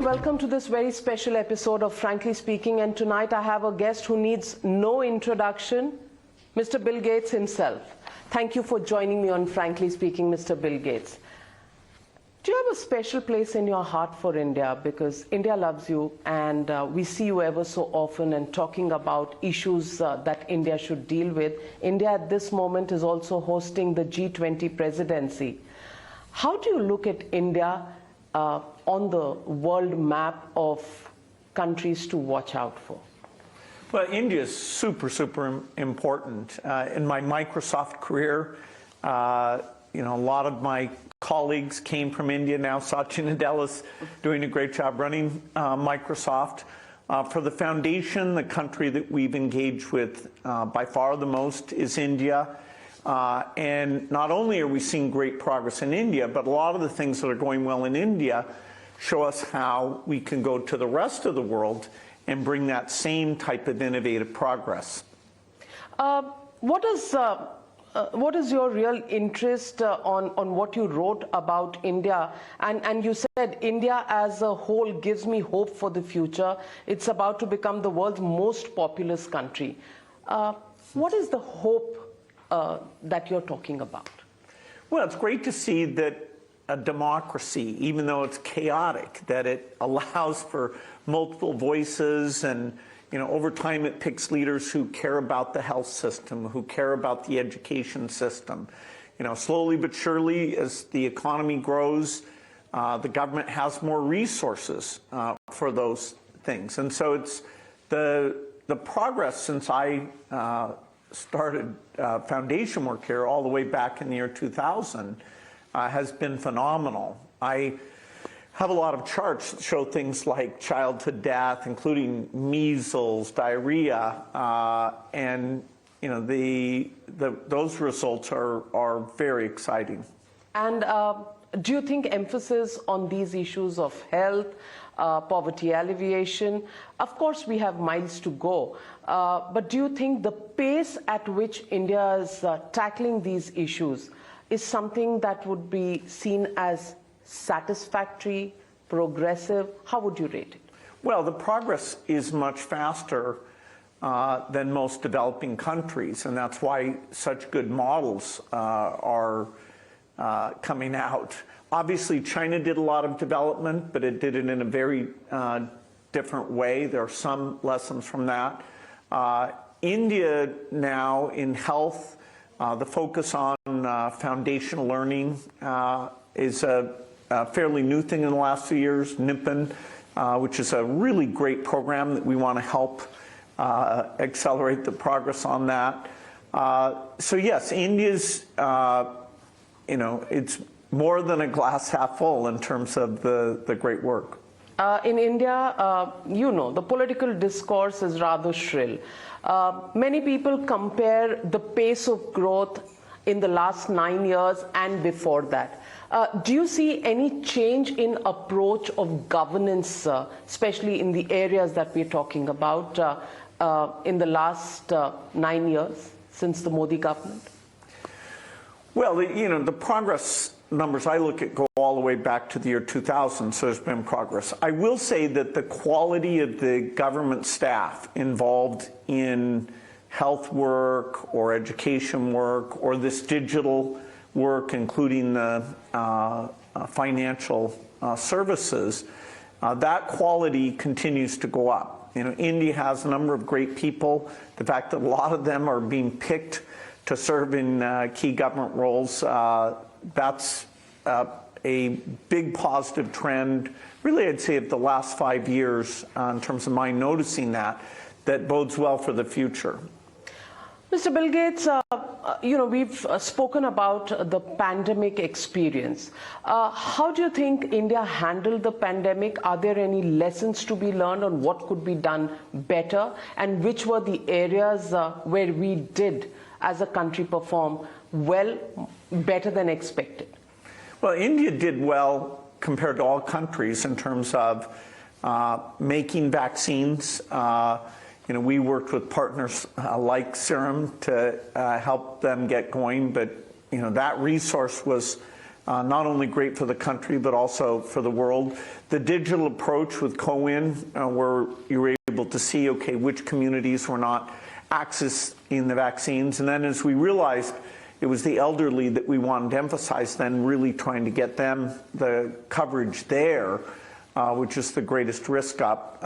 welcome to this very special episode of Frankly Speaking. And tonight I have a guest who needs no introduction, Mr. Bill Gates himself. Thank you for joining me on Frankly Speaking, Mr. Bill Gates. Do you have a special place in your heart for India? Because India loves you, and we see you ever so often and talking about issues that India should deal with. India at this moment is also hosting the G20 Presidency. How do you look at India on the world map of countries to watch out for? Well, India is super important. In my Microsoft career, a lot of my colleagues came from India. Now Satya Nadella is doing a great job running Microsoft. For the foundation, the country that we've engaged with by far the most is India. And not only are we seeing great progress in India, but a lot of the things that are going well in India show us how we can go to the rest of the world and bring that same type of innovative progress. What is your real interest on what you wrote about India? And you said India as a whole gives me hope for the future. It's about to become the world's most populous country. What is the hope that you're talking about? Well, it's great to see that a democracy, even though it's chaotic, that it allows for multiple voices, and over time it picks leaders who care about the health system, who care about the education system. Slowly but surely, as the economy grows, the government has more resources for those things. And so it's the progress since I started foundation work here all the way back in the year 2000 has been phenomenal. I have a lot of charts that show things like childhood death, including measles, diarrhea, and those results are very exciting. And do you think emphasis on these issues of health, poverty alleviation, of course we have miles to go, but do you think the pace at which India is tackling these issues is something that would be seen as satisfactory, progressive? How would you rate it? Well, the progress is much faster than most developing countries, and that's why such good models are coming out. Obviously, China did a lot of development, but it did it in a very different way. There are some lessons from that. India now in health, the focus on foundational learning is a fairly new thing in the last few years. NIPPN, which is a really great program that we want to help accelerate the progress on that. So yes, India's, it's more than a glass half full in terms of the great work. In India, the political discourse is rather shrill. Many people compare the pace of growth in the last 9 years and before that. Do you see any change in approach of governance, especially in the areas that we're talking about, in the last 9 years since the Modi government? Well, the progress numbers I look at go all the way back to the year 2000, so there's been progress. I will say that the quality of the government staff involved in health work or education work or this digital work, including the financial services, that quality continues to go up. India has a number of great people. The fact that a lot of them are being picked to serve in key government roles, that's a big positive trend, really I'd say of the last 5 years in terms of my noticing that bodes well for the future. Mr. Bill Gates, we've spoken about the pandemic experience. How do you think India handled the pandemic? Are there any lessons to be learned on what could be done better? And which were the areas where we did, as a country, perform well, better than expected? Well, India did well compared to all countries in terms of making vaccines. We worked with partners like Serum to help them get going, but that resource was not only great for the country, but also for the world. The digital approach with COWIN, where you were able to see, okay, which communities were not accessing the vaccines. And then as we realized it was the elderly that we wanted to emphasize, then really trying to get them the coverage there, which is the greatest risk up.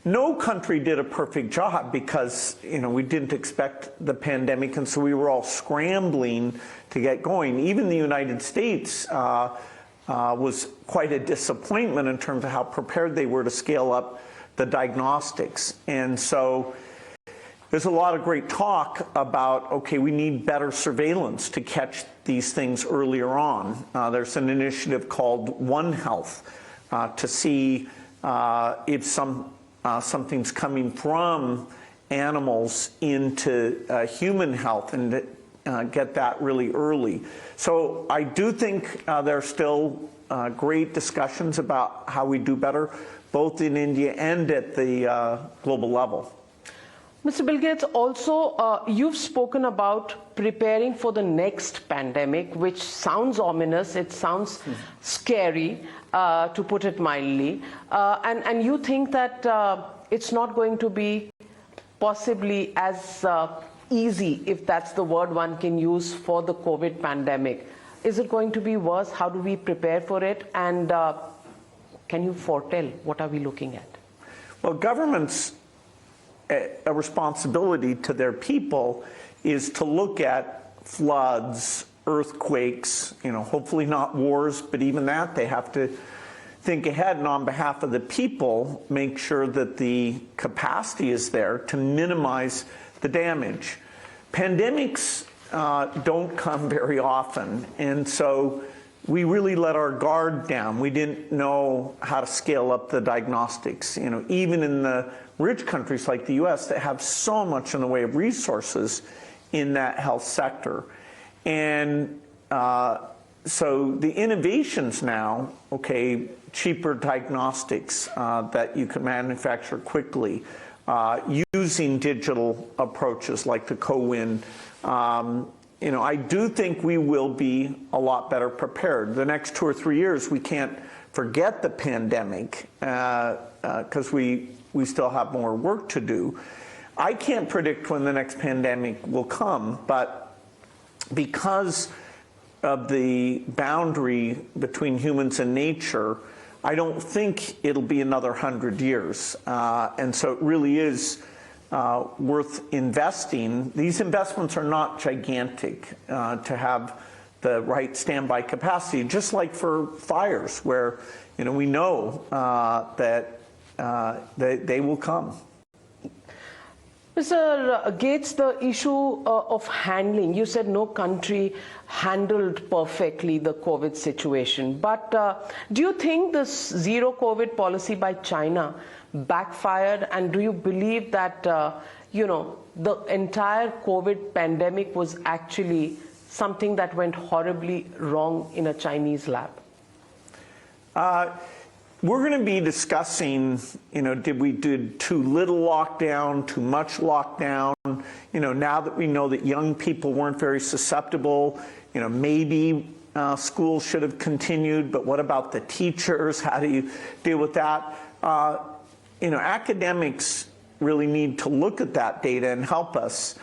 No country did a perfect job because, we didn't expect the pandemic, and so we were all scrambling to get going. Even the United States was quite a disappointment in terms of how prepared they were to scale up the diagnostics. And so there's a lot of great talk about, okay, we need better surveillance to catch these things earlier on. There's an initiative called One Health to see if something's coming from animals into human health and get that really early. So I do think there are still great discussions about how we do better, both in India and at the global level. Mr. Bill Gates, also you've spoken about preparing for the next pandemic, which sounds ominous, it sounds scary, to put it mildly, and you think that it's not going to be possibly as easy, if that's the word one can use, for the COVID pandemic. Is it going to be worse? How do we prepare for it? And can you foretell what are we looking at? Well, governments, a responsibility to their people is to look at floods, earthquakes, hopefully not wars, but even that they have to think ahead, and on behalf of the people, make sure that the capacity is there to minimize the damage. Pandemics don't come very often, and so we really let our guard down. We didn't know how to scale up the diagnostics. Even in the rich countries like the US that have so much in the way of resources in that health sector. And so the innovations now, okay, cheaper diagnostics that you can manufacture quickly, using digital approaches like the COWIN. I do think we will be a lot better prepared. The next 2 or 3 years, we can't forget the pandemic because we still have more work to do. I can't predict when the next pandemic will come, but because of the boundary between humans and nature, I don't think it'll be another 100 years. And so it really is worth investing. These investments are not gigantic to have the right standby capacity, just like for fires, where we know that they will come. Mr. Gates, the issue of handling, you said no country handled perfectly the COVID situation, but do you think this zero COVID policy by China backfired, and do you believe that the entire COVID pandemic was actually something that went horribly wrong in a Chinese lab? We're going to be discussing, did we do too little lockdown, too much lockdown? Now that we know that young people weren't very susceptible, maybe schools should have continued, but what about the teachers? How do you deal with that? Academics really need to look at that data and help us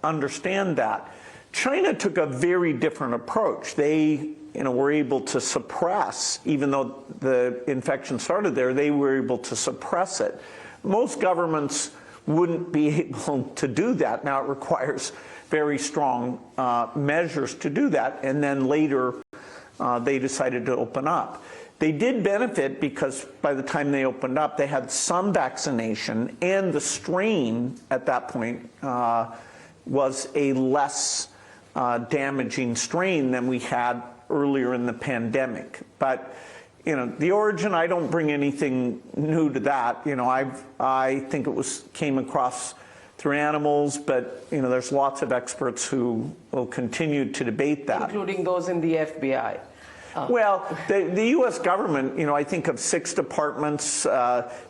understand that. China took a very different approach. They were able to suppress, even though the infection started there, they were able to suppress it. Most governments wouldn't be able to do that. Now it requires very strong measures to do that, and then later they decided to open up. They did benefit because by the time they opened up, they had some vaccination, and the strain at that point was a less damaging strain than we had earlier in the pandemic. But the origin, I don't bring anything new to that. I think it came across through animals, but there's lots of experts who will continue to debate that, including those in the FBI. Well, the U.S. government, I think of 6 departments,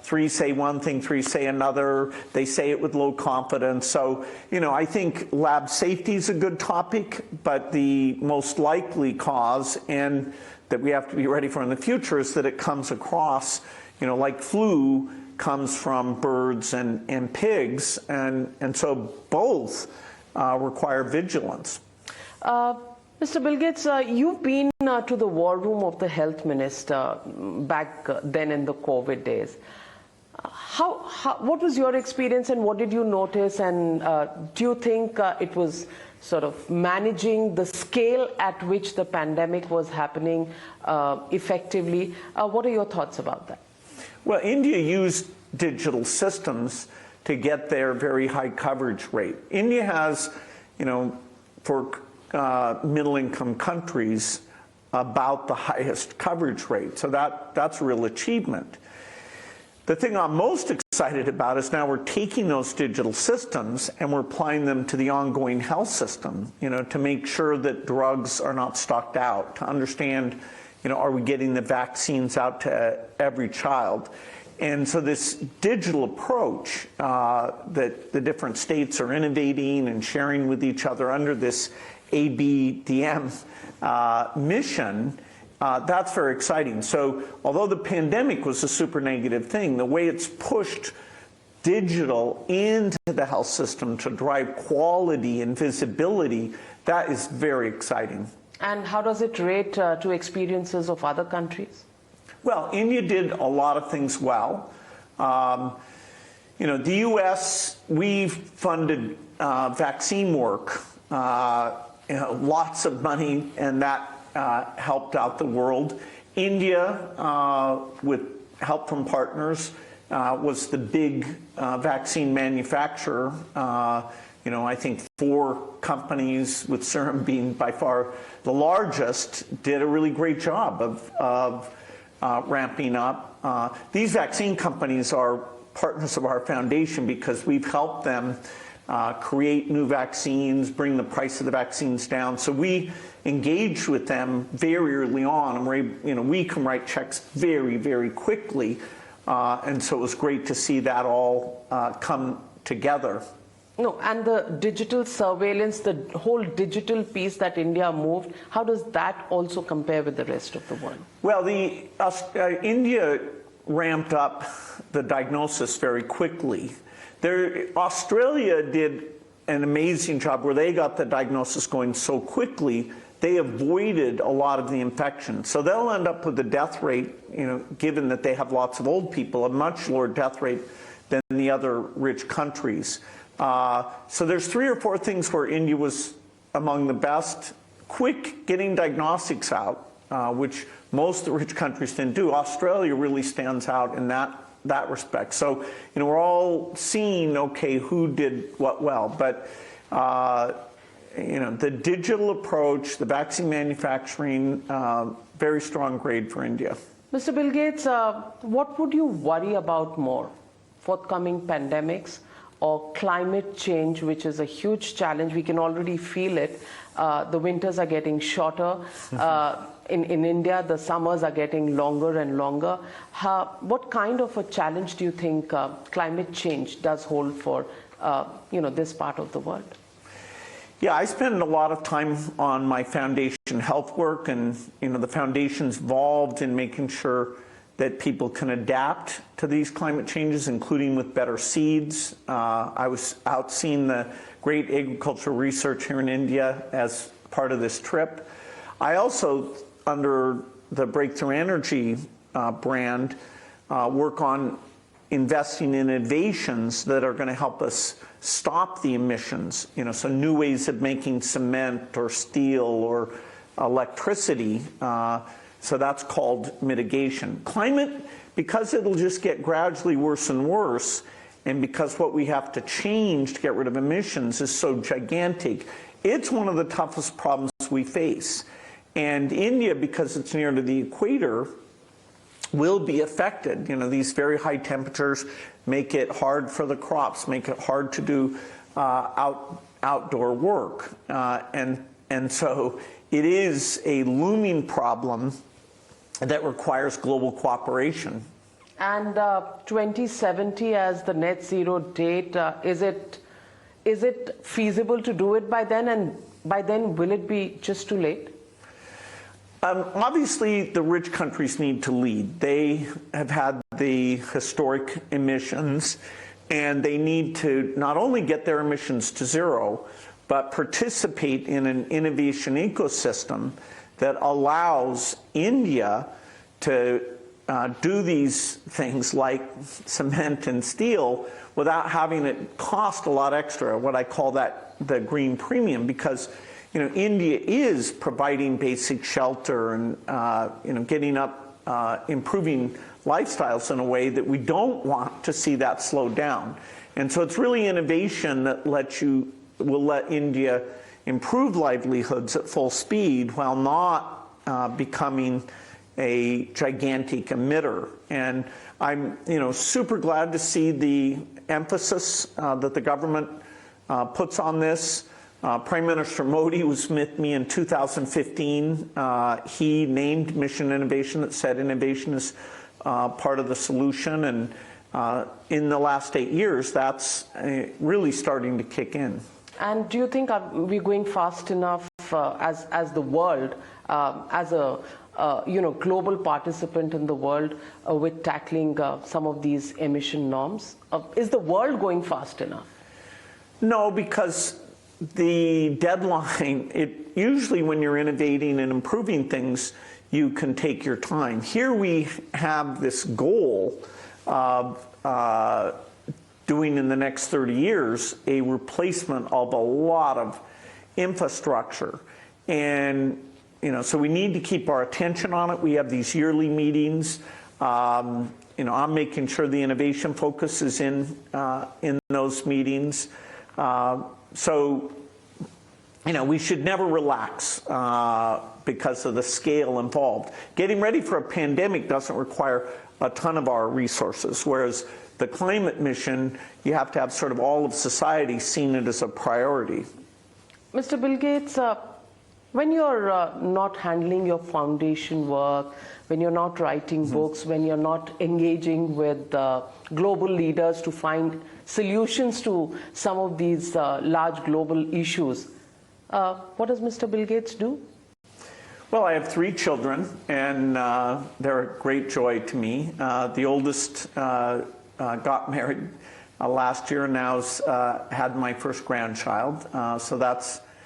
3 say one thing, 3 say another. They say it with low confidence. So, I think lab safety is a good topic, but the most likely cause, and that we have to be ready for in the future, is that it comes across, like flu comes from birds and pigs, and so both require vigilance. Mr. Bill Gates, you've been to the war room of the health minister back then in the COVID days. What was your experience and what did you notice, and do you think it was sort of managing the scale at which the pandemic was happening effectively? What are your thoughts about that? Well, India used digital systems to get their very high coverage rate. India has, for middle-income countries, about the highest coverage rate. So that's a real achievement. The thing I'm most excited about is now we're taking those digital systems and we're applying them to the ongoing health system, to make sure that drugs are not stocked out, to understand, are we getting the vaccines out to every child? And so this digital approach that the different states are innovating and sharing with each other under this ABDM mission, that's very exciting. So although the pandemic was a super negative thing, the way it's pushed digital into the health system to drive quality and visibility, that is very exciting. And how does it rate to experiences of other countries? Well, India did a lot of things well. The U.S., we've funded vaccine work, lots of money, and that helped out the world. India, with help from partners, was the big vaccine manufacturer. I think 4 companies, with Serum being by far the largest, did a really great job of ramping up. These vaccine companies are partners of our foundation because we've helped them create new vaccines, bring the price of the vaccines down. So we engaged with them very early on, and we can write checks very, very quickly. And so it was great to see that all come together. No, and the digital surveillance, the whole digital piece that India moved, how does that also compare with the rest of the world? Well, India ramped up the diagnosis very quickly. Australia did an amazing job where they got the diagnosis going so quickly, they avoided a lot of the infection. So they'll end up with a death rate, given that they have lots of old people, a much lower death rate than the other rich countries. So there's 3 or 4 things where India was among the best. Quick getting diagnostics out, which most of the rich countries didn't do. Australia really stands out in that respect. So, we're all seeing, okay, who did what well. But, the digital approach, the vaccine manufacturing, very strong grade for India. Mr. Bill Gates, what would you worry about more? Forthcoming pandemics or climate change, which is a huge challenge? We can already feel it. The winters are getting shorter. In India, the summers are getting longer and longer. What kind of a challenge do you think climate change does hold for this part of the world? Yeah, I spend a lot of time on my foundation health work, and the foundation's involved in making sure that people can adapt to these climate changes, including with better seeds. I was out seeing the great agricultural research here in India as part of this trip. I also, under the Breakthrough Energy brand, work on investing in innovations that are going to help us stop the emissions, so new ways of making cement or steel or electricity. So that's called mitigation. Climate, because it'll just get gradually worse and worse, and because what we have to change to get rid of emissions is so gigantic, it's one of the toughest problems we face. And India, because it's near to the equator, will be affected. These very high temperatures make it hard for the crops, make it hard to do outdoor work. And so it is a looming problem that requires global cooperation. And 2070 as the net zero date, is it feasible to do it by then? And by then, will it be just too late? Obviously, the rich countries need to lead. They have had the historic emissions, and they need to not only get their emissions to zero, but participate in an innovation ecosystem that allows India to do these things like cement and steel without having it cost a lot extra, what I call that the green premium, because India is providing basic shelter and getting up, improving lifestyles in a way that we don't want to see that slow down. And so it's really innovation that will let India improve livelihoods at full speed while not becoming a gigantic emitter. And I'm super glad to see the emphasis that the government puts on this. Prime Minister Modi was with me in 2015. He named Mission Innovation, that said innovation is part of the solution. And in the last 8 years, that's really starting to kick in. And do you think we're going fast enough as the world, as a global participant in the world with tackling some of these emission norms? Is the world going fast enough? No, because the deadline, usually when you're innovating and improving things, you can take your time. Here we have this goal of doing in the next 30 years a replacement of a lot of infrastructure. And so we need to keep our attention on it. We have these yearly meetings. I'm making sure the innovation focus is in those meetings. So, we should never relax because of the scale involved. Getting ready for a pandemic doesn't require a ton of our resources, whereas the climate mission, you have to have sort of all of society seeing it as a priority. Mr. Bill Gates, when you're not handling your foundation work, when you're not writing books, when you're not engaging with global leaders to find solutions to some of these large global issues, what does Mr. Bill Gates do? Well, I have 3 children, and they're a great joy to me. The oldest got married last year and now's had my first grandchild.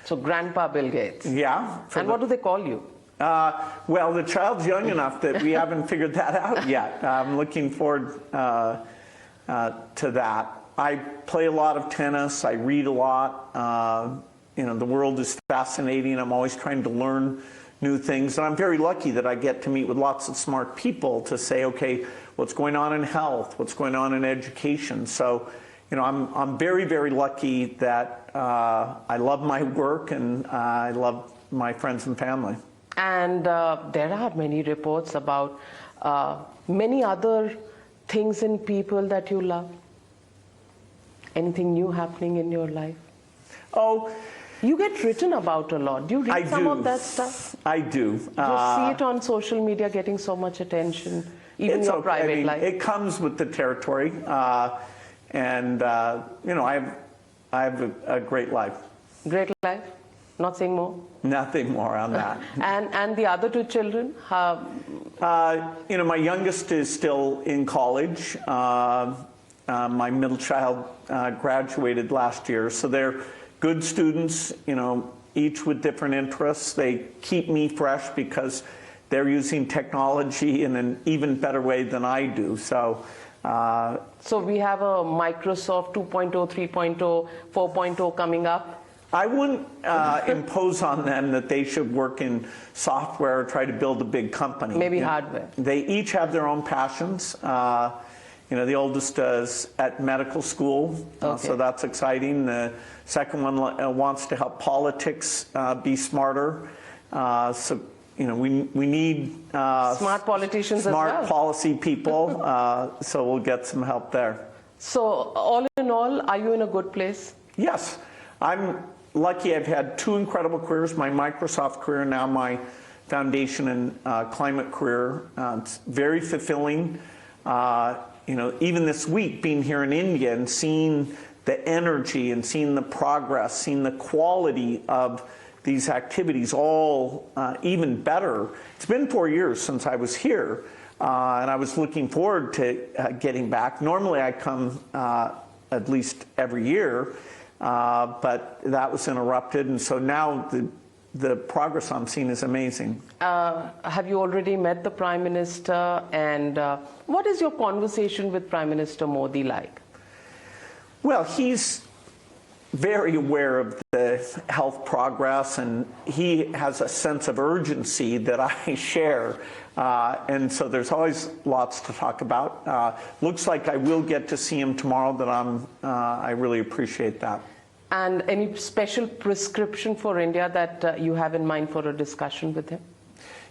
So Grandpa Bill Gates. Yeah. And what do they call you? Well, the child's young enough that we haven't figured that out yet. I'm looking forward to that. I play a lot of tennis. I read a lot. The world is fascinating. I'm always trying to learn new things. And I'm very lucky that I get to meet with lots of smart people to say, okay, what's going on in health? What's going on in education? So, I'm very, very lucky that I love my work and I love my friends and family. And there are many reports about many other things in people that you love. Anything new happening in your life? Oh, you get written about a lot. Do you read some of that stuff? I do. You see it on social media getting so much attention, even your private life. It comes with the territory. I have a great life. Great life? Not saying more? Nothing more on that. And the other 2 children? My youngest is still in college. My middle child graduated last year, so they're good students, each with different interests. They keep me fresh because they're using technology in an even better way than I do. So we have a Microsoft 2.0, 3.0, 4.0 coming up. I wouldn't impose on them that they should work in software or try to build a big company. Maybe hardware. They each have their own passions. The oldest is at medical school, so that's exciting. The second one wants to help politics be smarter. We need smart politicians smart as well. Policy people, so we'll get some help there. So all in all, are you in a good place? Yes. I'm lucky I've had two incredible careers, my Microsoft career, now my foundation and climate career. It's very fulfilling. Even this week, being here in India and seeing the energy and seeing the progress, seeing the quality of these activities all even better. It's been 4 years since I was here, and I was looking forward to getting back. Normally I come at least every year, but that was interrupted, and so now the progress I'm seeing is amazing. Have you already met the Prime Minister, and what is your conversation with Prime Minister Modi like? Well, he's very aware of the health progress, and he has a sense of urgency that I share. And so there's always lots to talk about. Looks like I will get to see him tomorrow, I really appreciate that. And any special prescription for India that you have in mind for a discussion with him?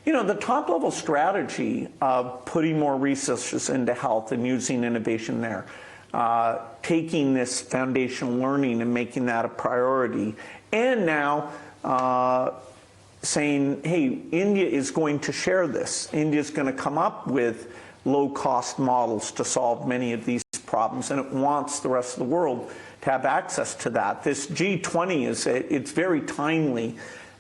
The top-level strategy of putting more resources into health and using innovation there, taking this foundational learning and making that a priority, and now saying, hey, India is going to share this. India is going to come up with low-cost models to solve many of these problems, and it wants the rest of the world to have access to that. This G20 it's very timely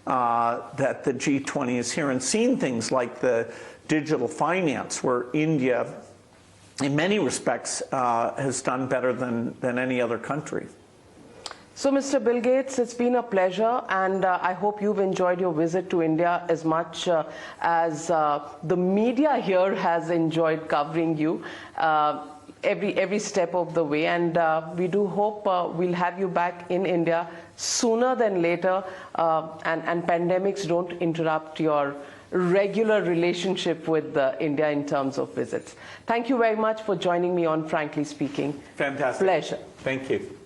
that the G20 is here, and seeing things like the digital finance, where India, in many respects, has done better than any other country. So, Mr. Bill Gates, it's been a pleasure, and I hope you've enjoyed your visit to India as much as the media here has enjoyed covering you every step of the way. And we do hope we'll have you back in India sooner than later, and pandemics don't interrupt your regular relationship with India in terms of visits. Thank you very much for joining me on Frankly Speaking. Fantastic. Pleasure. Thank you.